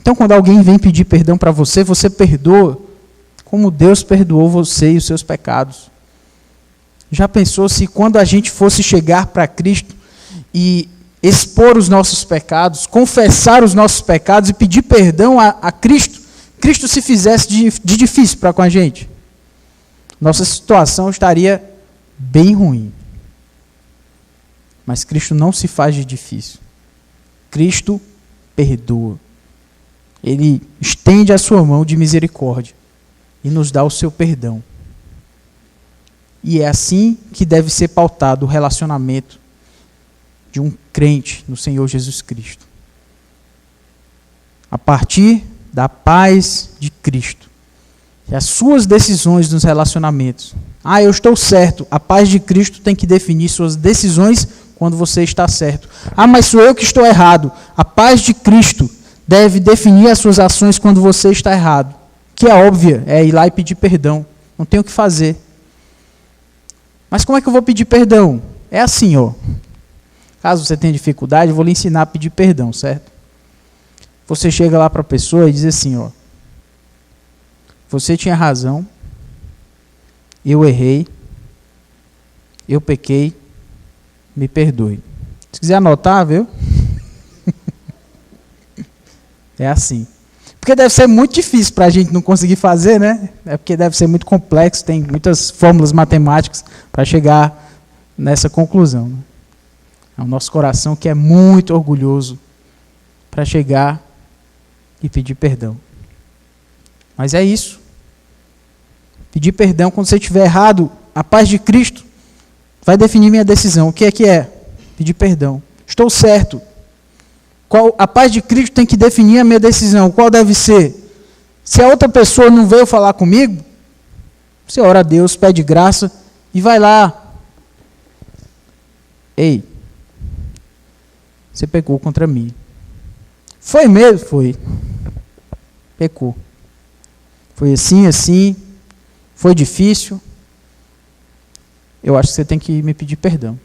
A: Então, quando alguém vem pedir perdão para você, você perdoa como Deus perdoou você e os seus pecados. Já pensou se quando a gente fosse chegar para Cristo e expor os nossos pecados, confessar os nossos pecados e pedir perdão a Cristo, Cristo se fizesse de difícil para com a gente? Nossa situação estaria bem ruim. Mas Cristo não se faz de difícil. Cristo perdoa. Ele estende a sua mão de misericórdia e nos dá o seu perdão. E é assim que deve ser pautado o relacionamento de um crente no Senhor Jesus Cristo. A partir da paz de Cristo. E as suas decisões nos relacionamentos. Eu estou certo. A paz de Cristo tem que definir suas decisões quando você está certo. Mas sou eu que estou errado. A paz de Cristo deve definir as suas ações quando você está errado. que é óbvia, é ir lá e pedir perdão. Não tem o que fazer. Mas como é que eu vou pedir perdão? É assim, ó. Caso você tenha dificuldade, eu vou lhe ensinar a pedir perdão, certo? Você chega lá para a pessoa e diz assim, ó. Você tinha razão. Eu errei. Eu pequei. Me perdoe. Se quiser anotar, viu? É assim. Porque deve ser muito difícil para a gente não conseguir fazer, né? É porque deve ser muito complexo, tem muitas fórmulas matemáticas para chegar nessa conclusão. Né? É o nosso coração que é muito orgulhoso para chegar e pedir perdão. Mas é isso. Pedir perdão quando você estiver errado, a paz de Cristo vai definir minha decisão. O que é? Pedir perdão. Estou certo. A paz de Cristo tem que definir a minha decisão. Qual deve ser? Se a outra pessoa não veio falar comigo, você ora a Deus, pede graça e vai lá. Ei, você pecou contra mim. Foi mesmo? Foi. Pecou. Foi assim. Foi difícil. Eu acho que você tem que me pedir perdão.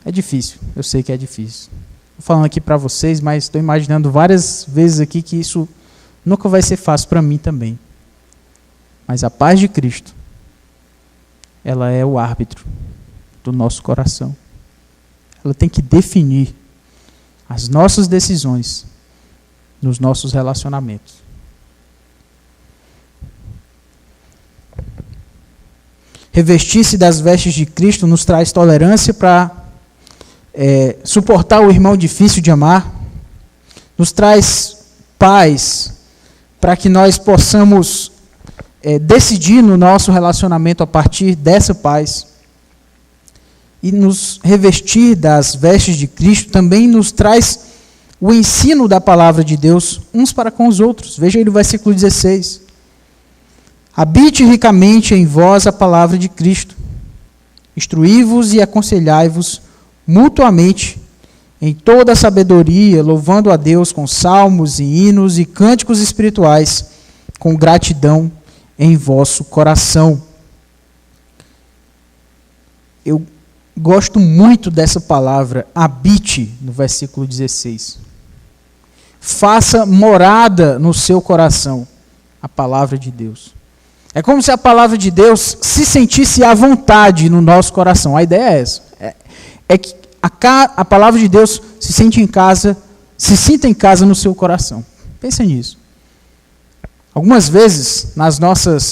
A: É difícil, eu sei que é difícil. Estou falando aqui para vocês, mas estou imaginando várias vezes aqui que isso nunca vai ser fácil para mim também. Mas a paz de Cristo, ela é o árbitro do nosso coração. Ela tem que definir as nossas decisões nos nossos relacionamentos. Revestir-se das vestes de Cristo nos traz tolerância para suportar o irmão difícil de amar, nos traz paz para que nós possamos decidir no nosso relacionamento a partir dessa paz. E nos revestir das vestes de Cristo também nos traz o ensino da palavra de Deus uns para com os outros. Veja aí no versículo 16. Habite ricamente em vós a palavra de Cristo. Instruí-vos e aconselhai-vos mutuamente em toda a sabedoria, louvando a Deus com salmos e hinos e cânticos espirituais, com gratidão em vosso coração. Eu gosto muito dessa palavra, habite, no versículo 16. Faça morada no seu coração a palavra de Deus. É como se a palavra de Deus se sentisse à vontade no nosso coração. A ideia é essa. É que a palavra de Deus se sinta em casa no seu coração. Pensa nisso. Algumas vezes,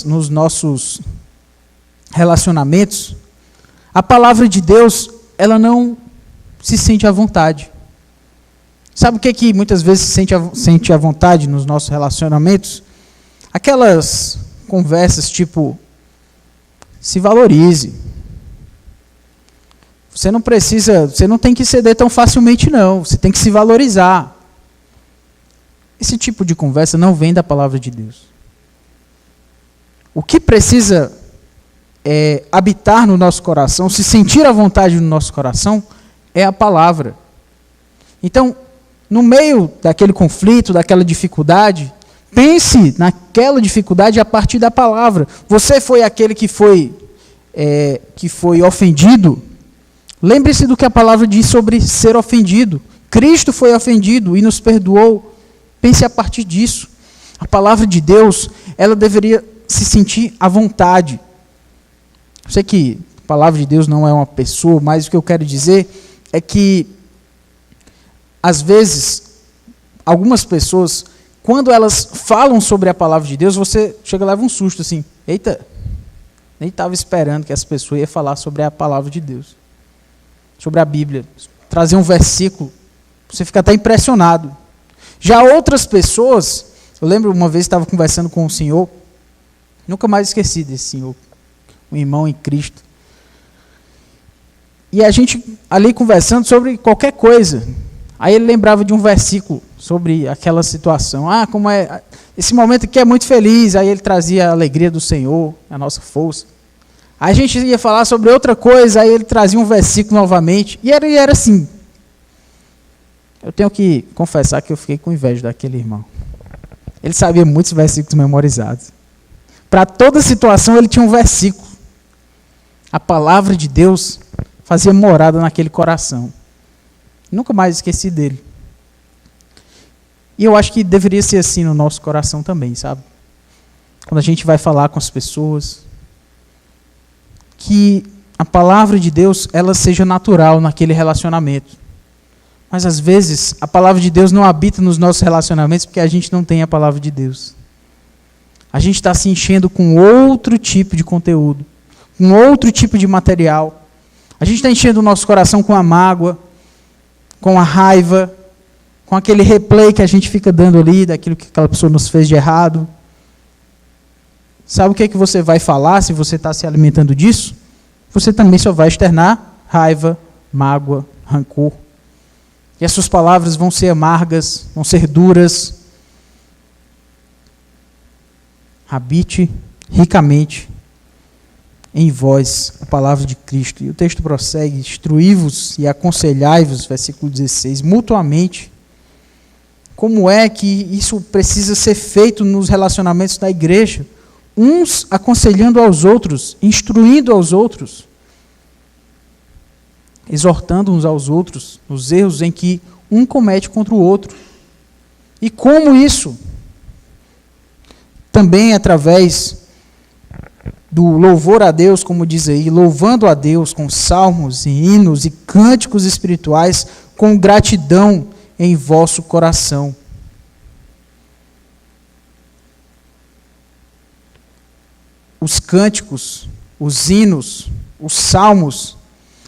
A: nos nossos relacionamentos, a palavra de Deus, ela não se sente à vontade. Sabe o que muitas vezes se sente à vontade nos nossos relacionamentos? Aquelas conversas tipo, se valorize. Você não tem que ceder tão facilmente não, você tem que se valorizar. Esse tipo de conversa não vem da palavra de Deus. O que precisa habitar no nosso coração, se sentir à vontade no nosso coração, é a palavra. Então, no meio daquele conflito, daquela dificuldade, pense naquela dificuldade a partir da palavra. Você foi aquele que foi ofendido. Lembre-se do que a palavra diz sobre ser ofendido. Cristo foi ofendido e nos perdoou. Pense a partir disso. A palavra de Deus, ela deveria se sentir à vontade. Eu sei que a palavra de Deus não é uma pessoa, mas o que eu quero dizer é que, às vezes, algumas pessoas, quando elas falam sobre a palavra de Deus, você chega e leva um susto assim. Eita, nem estava esperando que essa pessoa ia falar sobre a palavra de Deus. Sobre a Bíblia. Trazer um versículo, você fica até impressionado. Já outras pessoas, eu lembro uma vez estava conversando com um senhor, nunca mais esqueci desse senhor, um irmão em Cristo. E a gente ali conversando sobre qualquer coisa. Aí ele lembrava de um versículo sobre aquela situação. Como é, esse momento aqui é muito feliz. Aí ele trazia a alegria do Senhor, a nossa força. Aí a gente ia falar sobre outra coisa, aí ele trazia um versículo novamente. E era assim. Eu tenho que confessar que eu fiquei com inveja daquele irmão. Ele sabia muitos versículos memorizados. Para toda situação ele tinha um versículo. A palavra de Deus fazia morada naquele coração. Nunca mais esqueci dele. E eu acho que deveria ser assim no nosso coração também, sabe? Quando a gente vai falar com as pessoas, que a palavra de Deus ela seja natural naquele relacionamento. Mas às vezes a palavra de Deus não habita nos nossos relacionamentos porque a gente não tem a palavra de Deus. A gente está se enchendo com outro tipo de conteúdo, com outro tipo de material. A gente está enchendo o nosso coração com a mágoa, com a raiva, com aquele replay que a gente fica dando ali, daquilo que aquela pessoa nos fez de errado. Sabe o que é que você vai falar se você está se alimentando disso? Você também só vai externar raiva, mágoa, rancor. E as suas palavras vão ser amargas, vão ser duras. Habite ricamente em vós a palavra de Cristo. E o texto prossegue: instruí-vos e aconselhai-vos, versículo 16, mutuamente. Como é que isso precisa ser feito nos relacionamentos da igreja? Uns aconselhando aos outros, instruindo aos outros, exortando uns aos outros nos erros em que um comete contra o outro. E como isso? Também através do louvor a Deus, como diz aí, louvando a Deus com salmos e hinos e cânticos espirituais, com gratidão em vosso coração. Os cânticos, os hinos, os salmos,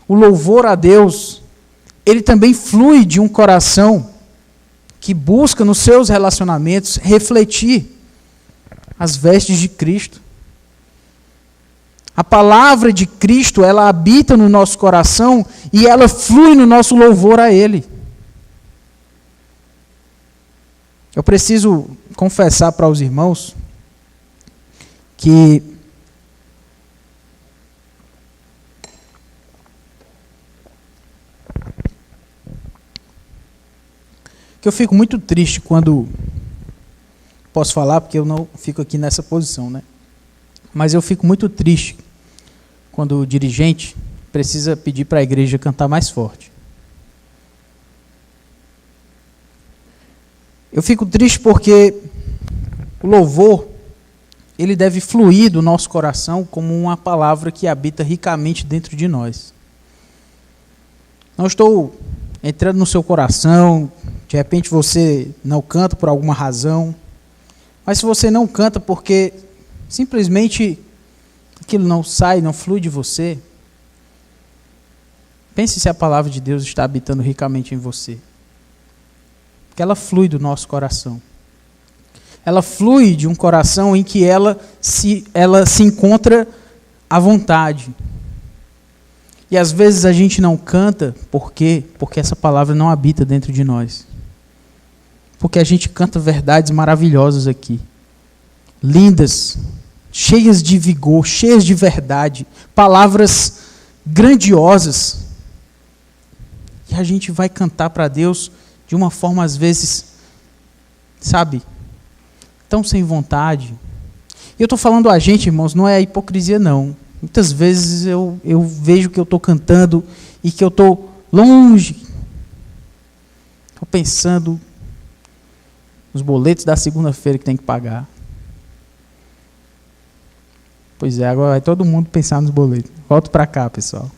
A: o louvor a Deus, ele também flui de um coração que busca nos seus relacionamentos refletir as vestes de Cristo. A palavra de Cristo, ela habita no nosso coração e ela flui no nosso louvor a Ele. Eu preciso confessar para os irmãos que eu fico muito triste quando, posso falar porque eu não fico aqui nessa posição, né? Mas eu fico muito triste quando o dirigente precisa pedir para a igreja cantar mais forte. Eu fico triste porque o louvor, ele deve fluir do nosso coração como uma palavra que habita ricamente dentro de nós. Não estou entrando no seu coração, de repente você não canta por alguma razão, mas se você não canta porque simplesmente aquilo não sai, não flui de você, pense se a palavra de Deus está habitando ricamente em você. Porque ela flui do nosso coração. Ela flui de um coração em que ela se encontra à vontade. E às vezes a gente não canta, por quê? Porque essa palavra não habita dentro de nós. Porque a gente canta verdades maravilhosas aqui. Lindas, cheias de vigor, cheias de verdade, palavras grandiosas. E a gente vai cantar para Deus de uma forma, às vezes, sabe, tão sem vontade. E eu estou falando a gente, irmãos, não é hipocrisia, não. Muitas vezes eu vejo que eu estou cantando e que eu estou longe. Estou pensando nos boletos da segunda-feira que tem que pagar. Pois é, agora vai todo mundo pensar nos boletos. Volto para cá, pessoal.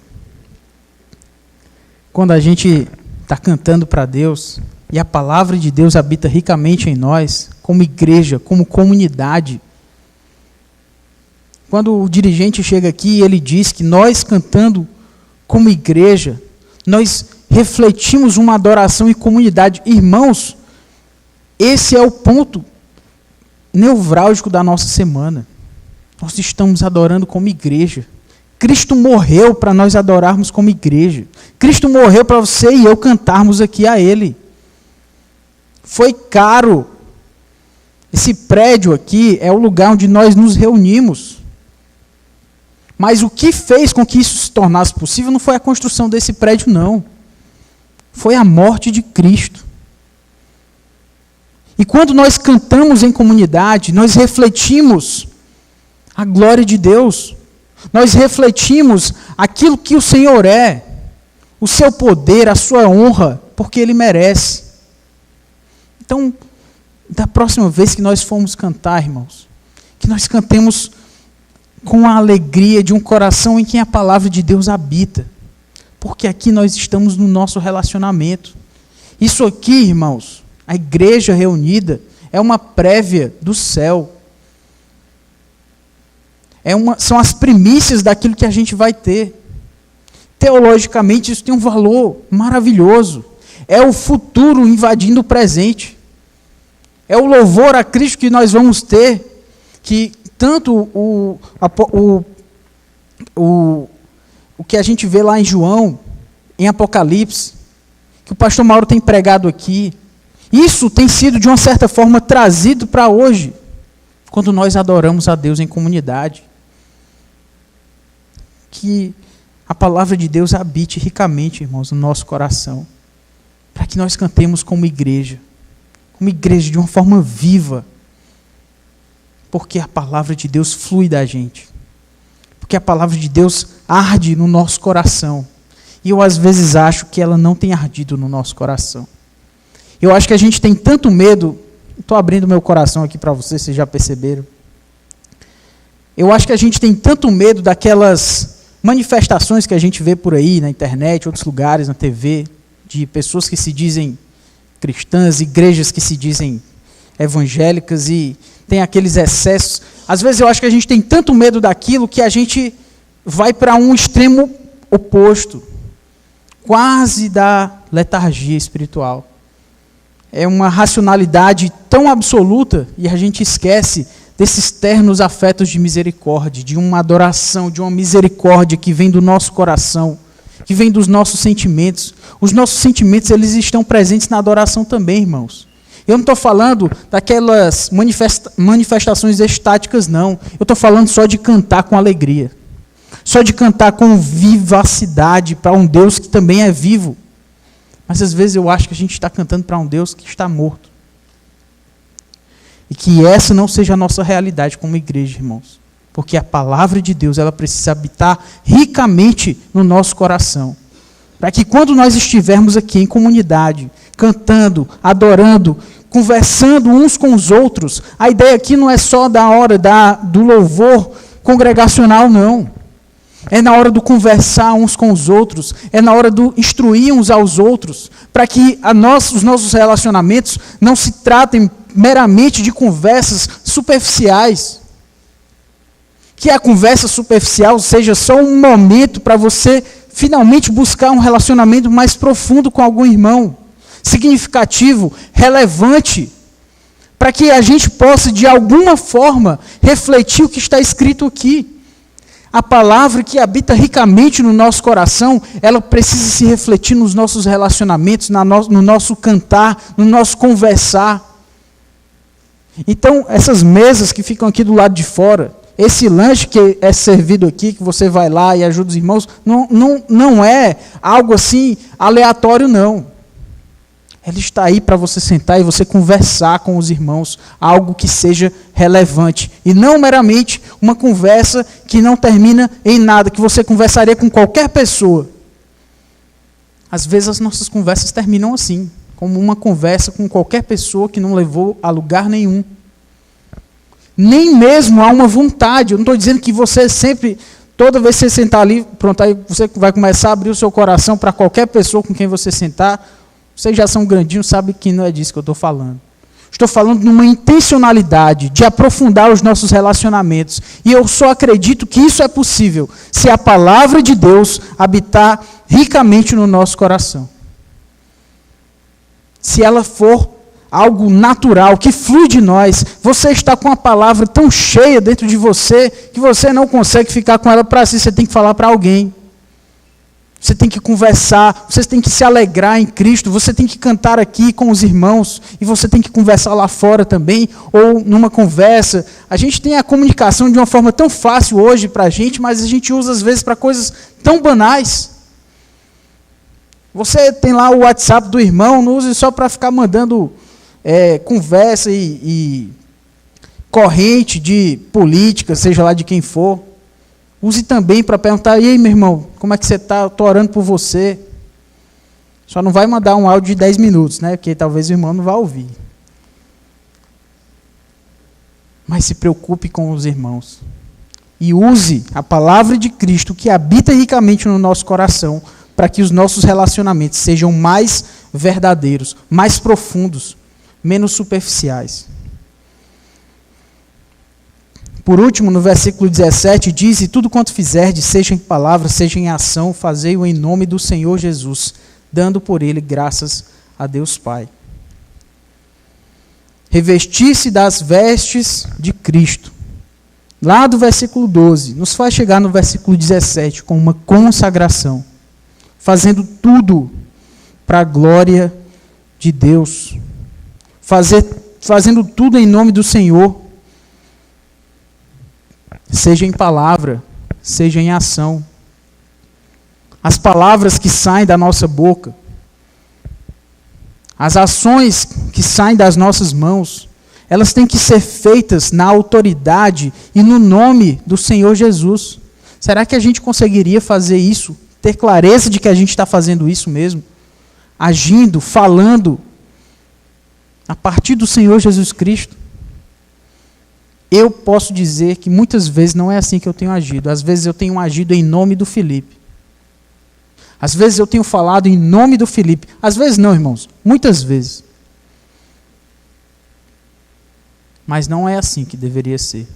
A: Quando a gente está cantando para Deus e a palavra de Deus habita ricamente em nós, como igreja, como comunidade. Quando o dirigente chega aqui e ele diz que nós cantando como igreja, nós refletimos uma adoração em comunidade. Irmãos, esse é o ponto nevrálgico da nossa semana. Nós estamos adorando como igreja. Cristo morreu para nós adorarmos como igreja. Cristo morreu para você e eu cantarmos aqui a Ele. Foi caro. Esse prédio aqui é o lugar onde nós nos reunimos. Mas o que fez com que isso se tornasse possível não foi a construção desse prédio, não. Foi a morte de Cristo. E quando nós cantamos em comunidade, nós refletimos a glória de Deus. Nós refletimos aquilo que o Senhor é, o seu poder, a sua honra, porque Ele merece. Então, da próxima vez que nós formos cantar, irmãos, que nós cantemos com a alegria de um coração em quem a palavra de Deus habita. Porque aqui nós estamos no nosso relacionamento. Isso aqui, irmãos, a igreja reunida, é uma prévia do céu. São as primícias daquilo que a gente vai ter. Teologicamente, isso tem um valor maravilhoso. É o futuro invadindo o presente. É o louvor a Cristo que nós vamos ter, que tanto o que a gente vê lá em João, em Apocalipse, que o pastor Mauro tem pregado aqui, isso tem sido, de uma certa forma, trazido para hoje, quando nós adoramos a Deus em comunidade. Que a palavra de Deus habite ricamente, irmãos, no nosso coração, para que nós cantemos como igreja de uma forma viva, porque a palavra de Deus flui da gente, porque a palavra de Deus arde no nosso coração, e eu às vezes acho que ela não tem ardido no nosso coração. Eu acho que a gente tem tanto medo, estou abrindo meu coração aqui para vocês já perceberam, eu acho que a gente tem tanto medo daquelas manifestações que a gente vê por aí, na internet, outros lugares, na TV, de pessoas que se dizem cristãs, igrejas que se dizem evangélicas e tem aqueles excessos. Às vezes eu acho que a gente tem tanto medo daquilo que a gente vai para um extremo oposto, quase da letargia espiritual. É uma racionalidade tão absoluta e a gente esquece desses ternos afetos de misericórdia, de uma adoração, de uma misericórdia que vem do nosso coração, que vem dos nossos sentimentos. Os nossos sentimentos, eles estão presentes na adoração também, irmãos. Eu não estou falando daquelas manifestações estáticas, não. Eu estou falando só de cantar com alegria. Só de cantar com vivacidade para um Deus que também é vivo. Mas às vezes eu acho que a gente está cantando para um Deus que está morto. E que essa não seja a nossa realidade como igreja, irmãos. Porque a palavra de Deus, ela precisa habitar ricamente no nosso coração. Para que quando nós estivermos aqui em comunidade, cantando, adorando, conversando uns com os outros, a ideia aqui não é só da hora do louvor congregacional, não. É na hora do conversar uns com os outros, é na hora do instruir uns aos outros, para que os nossos relacionamentos não se tratem meramente de conversas superficiais. Que a conversa superficial seja só um momento para você finalmente buscar um relacionamento mais profundo com algum irmão, significativo, relevante, para que a gente possa, de alguma forma, refletir o que está escrito aqui. A palavra que habita ricamente no nosso coração, ela precisa se refletir nos nossos relacionamentos, no nosso cantar, no nosso conversar. Então, essas mesas que ficam aqui do lado de fora, esse lanche que é servido aqui, que você vai lá e ajuda os irmãos, não é algo assim aleatório, não. Ele está aí para você sentar e você conversar com os irmãos, algo que seja relevante. E não meramente uma conversa que não termina em nada, que você conversaria com qualquer pessoa. Às vezes as nossas conversas terminam assim, como uma conversa com qualquer pessoa que não levou a lugar nenhum. Nem mesmo há uma vontade. Eu não estou dizendo que você sempre, toda vez que você sentar ali, pronto, aí você vai começar a abrir o seu coração para qualquer pessoa com quem você sentar. Vocês já são grandinhos, sabem que não é disso que eu estou falando. Estou falando numa intencionalidade de aprofundar os nossos relacionamentos. E eu só acredito que isso é possível se a palavra de Deus habitar ricamente no nosso coração. Se ela for algo natural, que flui de nós, você está com a palavra tão cheia dentro de você, que você não consegue ficar com ela para si, você tem que falar para alguém. Você tem que conversar, você tem que se alegrar em Cristo, você tem que cantar aqui com os irmãos, e você tem que conversar lá fora também, ou numa conversa. A gente tem a comunicação de uma forma tão fácil hoje para a gente, mas a gente usa às vezes para coisas tão banais. Você tem lá o WhatsApp do irmão, não use só para ficar mandando conversa e corrente de política, seja lá de quem for. Use também para perguntar: e aí, meu irmão, como é que você está? Eu estou orando por você. Só não vai mandar um áudio de 10 minutos, né? Porque talvez o irmão não vá ouvir. Mas se preocupe com os irmãos. E use a palavra de Cristo que habita ricamente no nosso coração para que os nossos relacionamentos sejam mais verdadeiros, mais profundos, menos superficiais. Por último, no versículo 17, diz: e tudo quanto fizerdes, seja em palavra, seja em ação, fazei-o em nome do Senhor Jesus, dando por ele graças a Deus Pai. Revestir-se das vestes de Cristo. Lá do versículo 12, nos faz chegar no versículo 17 com uma consagração, fazendo tudo para a glória de Deus, fazendo tudo em nome do Senhor, seja em palavra, seja em ação. As palavras que saem da nossa boca, as ações que saem das nossas mãos, elas têm que ser feitas na autoridade e no nome do Senhor Jesus. Será que a gente conseguiria fazer isso? Ter clareza de que a gente está fazendo isso mesmo? Agindo, falando, a partir do Senhor Jesus Cristo? Eu posso dizer que muitas vezes não é assim que eu tenho agido. Às vezes eu tenho agido em nome do Felipe. Às vezes eu tenho falado em nome do Felipe. Às vezes não, irmãos. Muitas vezes. Mas não é assim que deveria ser.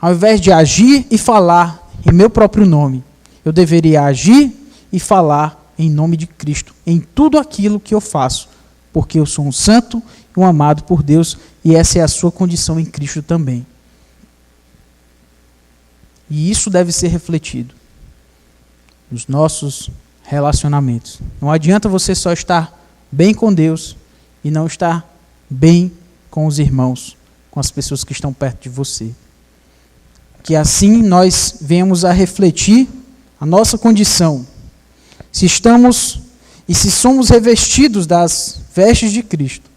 A: Ao invés de agir e falar em meu próprio nome, eu deveria agir e falar em nome de Cristo, em tudo aquilo que eu faço, porque eu sou um santo e um amado por Deus, e essa é a sua condição em Cristo também. E isso deve ser refletido nos nossos relacionamentos. Não adianta você só estar bem com Deus e não estar bem com os irmãos, com as pessoas que estão perto de você. Que assim nós venhamos a refletir a nossa condição. Se estamos e se somos revestidos das vestes de Cristo,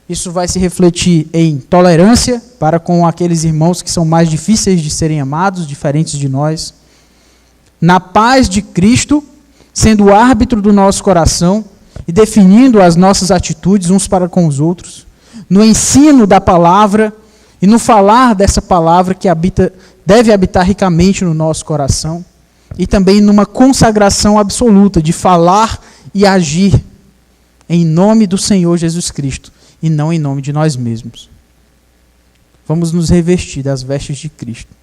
A: isso vai se refletir em tolerância para com aqueles irmãos que são mais difíceis de serem amados, diferentes de nós. Na paz de Cristo, sendo o árbitro do nosso coração e definindo as nossas atitudes uns para com os outros. No ensino da palavra e no falar dessa palavra que deve habitar ricamente no nosso coração, e também numa consagração absoluta de falar e agir em nome do Senhor Jesus Cristo e não em nome de nós mesmos. Vamos nos revestir das vestes de Cristo,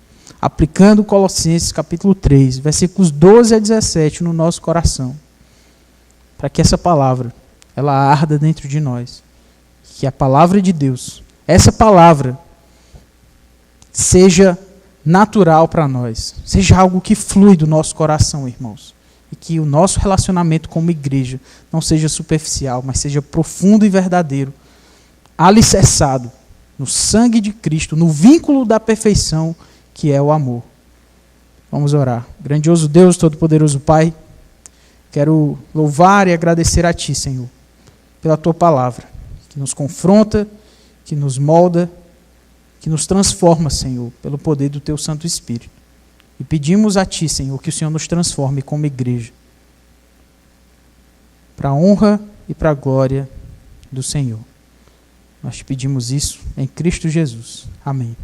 A: aplicando Colossenses capítulo 3, versículos 12 a 17 no nosso coração, para que essa palavra ela arda dentro de nós, que a palavra de Deus, essa palavra, seja natural para nós, seja algo que flui do nosso coração, irmãos. E que o nosso relacionamento como igreja não seja superficial, mas seja profundo e verdadeiro, alicerçado no sangue de Cristo, no vínculo da perfeição, que é o amor. Vamos orar. Grandioso Deus, todo-poderoso Pai, quero louvar e agradecer a Ti, Senhor, pela Tua palavra, que nos confronta, que nos molda, que nos transforma, Senhor, pelo poder do Teu Santo Espírito. E pedimos a Ti, Senhor, que o Senhor nos transforme como igreja, para a honra e para a glória do Senhor. Nós te pedimos isso em Cristo Jesus. Amém.